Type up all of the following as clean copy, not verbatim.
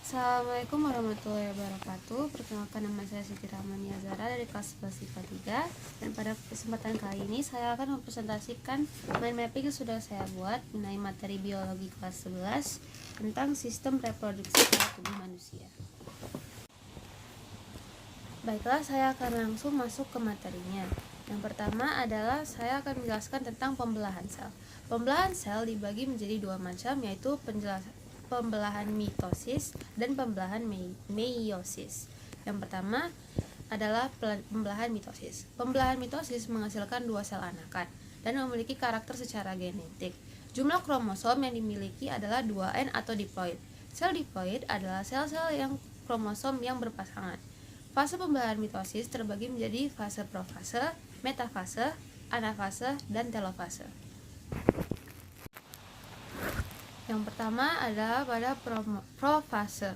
Assalamualaikum warahmatullahi wabarakatuh. Perkenalkan, nama saya Siti Rahmania Zara dari kelas 11 IPA 3. Dan pada kesempatan kali ini saya akan mempresentasikan mind mapping yang sudah saya buat mengenai materi biologi kelas 11 tentang sistem reproduksi pada tubuh manusia. Baiklah, saya akan langsung masuk ke materinya. Yang pertama adalah saya akan menjelaskan tentang pembelahan sel. Pembelahan sel dibagi menjadi dua macam, yaitu pembelahan mitosis dan pembelahan meiosis. Yang pertama adalah pembelahan mitosis. Pembelahan mitosis menghasilkan dua sel anakan dan memiliki karakter secara genetik. Jumlah kromosom yang dimiliki adalah 2N atau diploid. Sel diploid adalah sel-sel yang kromosom yang berpasangan. Fase pembelahan mitosis terbagi menjadi fase profase, metafase, anafase, dan telofase. Yang pertama adalah pada profase.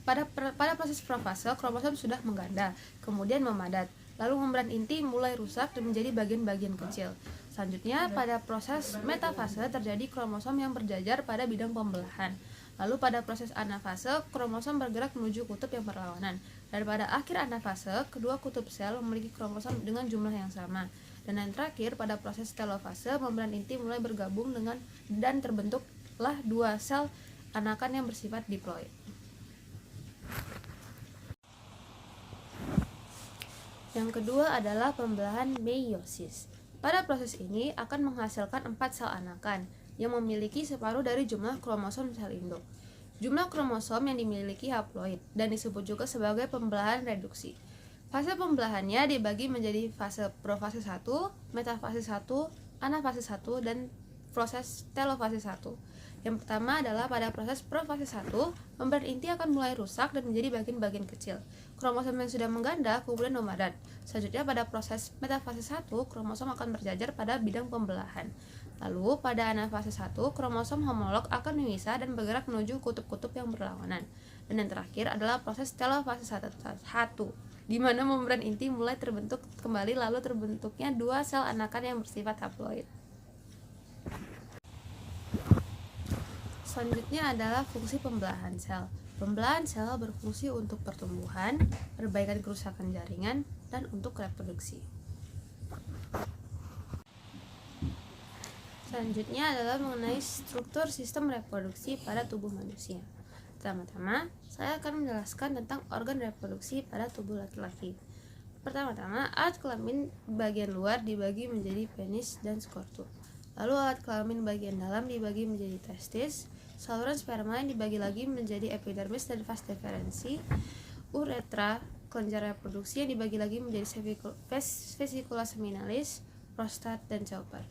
Pada proses profase, kromosom sudah mengganda, kemudian memadat, lalu membran inti mulai rusak dan menjadi bagian-bagian kecil. Selanjutnya, pada proses metafase terjadi kromosom yang berjajar pada bidang pembelahan. Lalu pada proses anafase, kromosom bergerak menuju kutub yang berlawanan. Dan pada akhir anafase, kedua kutub sel memiliki kromosom dengan jumlah yang sama. Dan yang terakhir, pada proses telofase, membran inti mulai bergabung dan terbentuklah dua sel anakan yang bersifat diploid. Yang kedua adalah pembelahan meiosis. Pada proses ini akan menghasilkan 4 sel anakan yang memiliki separuh dari jumlah kromosom sel induk. Jumlah kromosom yang dimiliki haploid dan disebut juga sebagai pembelahan reduksi. Fase pembelahannya dibagi menjadi fase profase 1, metafase 1, anafase 1, dan proses telofase 1. Yang pertama adalah pada proses profase 1, membran inti akan mulai rusak dan menjadi bagian-bagian kecil. Kromosom yang sudah mengganda kemudian memadat. Selanjutnya pada proses metafase 1, kromosom akan berjajar pada bidang pembelahan. Lalu pada anafase 1, kromosom homolog akan memisah dan bergerak menuju kutub-kutub yang berlawanan. Dan yang terakhir adalah proses telofase 1, di mana membran inti mulai terbentuk kembali lalu terbentuknya dua sel anakan yang bersifat haploid. Selanjutnya adalah fungsi pembelahan sel. Pembelahan sel berfungsi untuk pertumbuhan, perbaikan kerusakan jaringan, dan untuk reproduksi. Selanjutnya adalah mengenai struktur sistem reproduksi pada tubuh manusia. Pertama-tama, saya akan menjelaskan tentang organ reproduksi pada tubuh laki-laki. Pertama-tama, alat kelamin bagian luar dibagi menjadi penis dan skrotum. Lalu alat kelamin bagian dalam dibagi menjadi testis, saluran sperma yang dibagi lagi menjadi epidermis dan vas deferensi, uretra, kelenjar reproduksi yang dibagi lagi menjadi vesicula seminalis, prostat, dan chopper.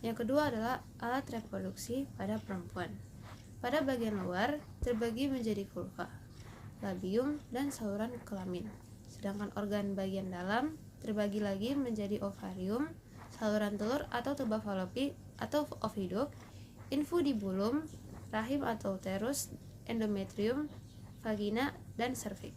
Yang kedua adalah alat reproduksi pada perempuan. Pada bagian luar terbagi menjadi vulva, labium, dan saluran kelamin. Sedangkan organ bagian dalam terbagi lagi menjadi ovarium, saluran telur atau tuba falopi atau oviduk, infundibulum, rahim atau uterus, endometrium, vagina, dan serviks.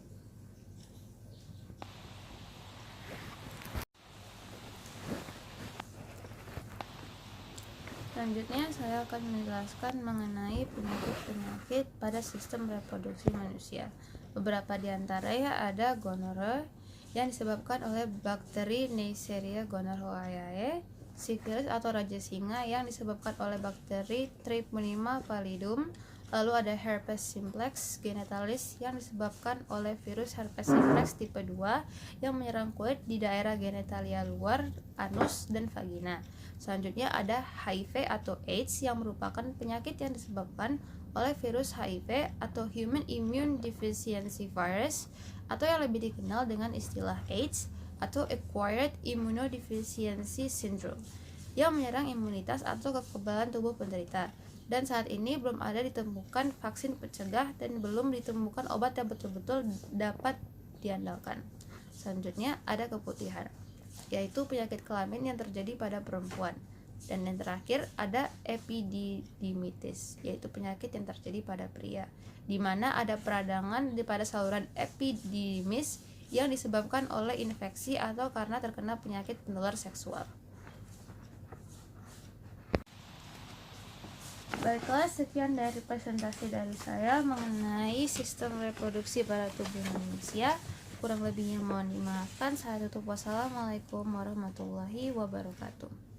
Selanjutnya saya akan menjelaskan mengenai penyakit-penyakit pada sistem reproduksi manusia. Beberapa di antaranya ada gonore yang disebabkan oleh bakteri Neisseria gonorrhoeae, sifilis atau raja singa yang disebabkan oleh bakteri Treponema pallidum, lalu ada herpes simplex genitalis yang disebabkan oleh virus herpes simplex tipe 2 yang menyerang kulit di daerah genitalia luar, anus, dan vagina. Selanjutnya ada HIV atau AIDS yang merupakan penyakit yang disebabkan oleh virus HIV atau Human Immune Deficiency Virus atau yang lebih dikenal dengan istilah AIDS atau Acquired Immunodeficiency Syndrome yang menyerang imunitas atau kekebalan tubuh penderita. Dan saat ini belum ada ditemukan vaksin pencegah dan belum ditemukan obat yang betul-betul dapat diandalkan. Selanjutnya ada keputihan, yaitu penyakit kelamin yang terjadi pada perempuan. Dan yang terakhir ada epididymitis, yaitu penyakit yang terjadi pada pria, di mana ada peradangan pada saluran epididymis yang disebabkan oleh infeksi atau karena terkena penyakit penular seksual. Baiklah, sekian dari presentasi dari saya mengenai sistem reproduksi pada tubuh manusia. Kurang lebihnya mohon dimaafkan. Saya tutup. Wassalamualaikum warahmatullahi wabarakatuh.